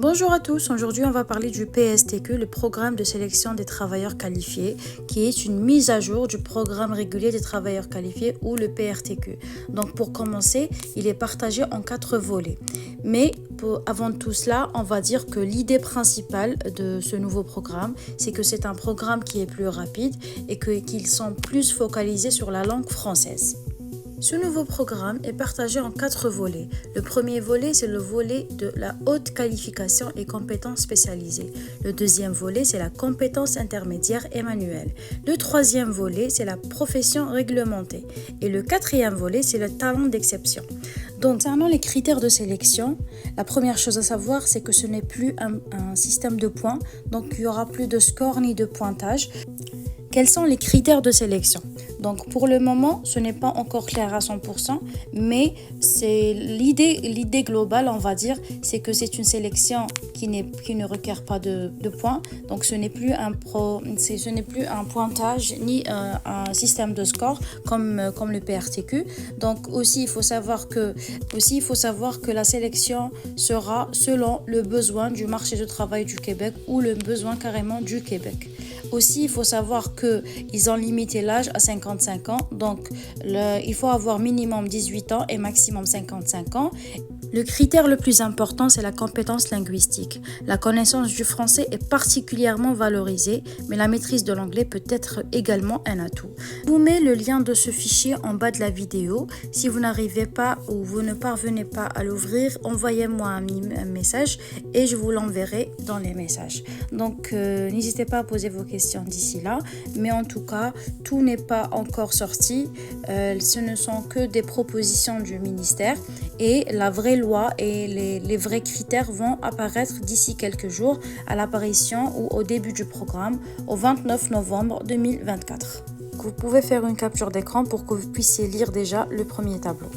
Bonjour à tous, aujourd'hui on va parler du PSTQ, le programme de sélection des travailleurs qualifiés, qui est une mise à jour du programme régulier des travailleurs qualifiés ou le PRTQ. Donc pour commencer, il est partagé en 4 volets. Mais avant tout cela, on va dire que l'idée principale de ce nouveau programme, c'est que c'est un programme qui est plus rapide et qu'ils sont plus focalisés sur la langue française. Ce nouveau programme est partagé en 4 volets. Le premier volet, c'est le volet de la haute qualification et compétences spécialisées. Le deuxième volet, c'est la compétence intermédiaire et manuelle. Le troisième volet, c'est la profession réglementée. Et le quatrième volet, c'est le talent d'exception. Donc, concernant les critères de sélection, la première chose à savoir, c'est que ce n'est plus un système de points. Donc, il n'y aura plus de score ni de pointage. Quels sont les critères de sélection ? Donc pour le moment, ce n'est pas encore clair à 100%, mais c'est l'idée globale, on va dire, c'est que c'est une sélection qui ne requiert pas de points. Donc ce n'est plus un pointage ni un système de score comme le PRTQ. Donc aussi il faut savoir que la sélection sera selon le besoin du marché du travail du Québec ou le besoin carrément du Québec. Aussi, il faut savoir qu'ils ont limité l'âge à 55 ans, donc il faut avoir minimum 18 ans et maximum 55 ans. Le critère le plus important, c'est la compétence linguistique. La connaissance du français est particulièrement valorisée, mais la maîtrise de l'anglais peut être également un atout. Je vous mets le lien de ce fichier en bas de la vidéo. Si vous n'arrivez pas ou vous ne parvenez pas à l'ouvrir, envoyez-moi un message et je vous l'enverrai dans les messages. Donc, n'hésitez pas à poser vos questions d'ici là, mais en tout cas, tout n'est pas encore sorti. Ce ne sont que des propositions du ministère et la vraie loi et les vrais critères vont apparaître d'ici quelques jours à l'apparition ou au début du programme au 29 novembre 2024. Vous pouvez faire une capture d'écran pour que vous puissiez lire déjà le premier tableau.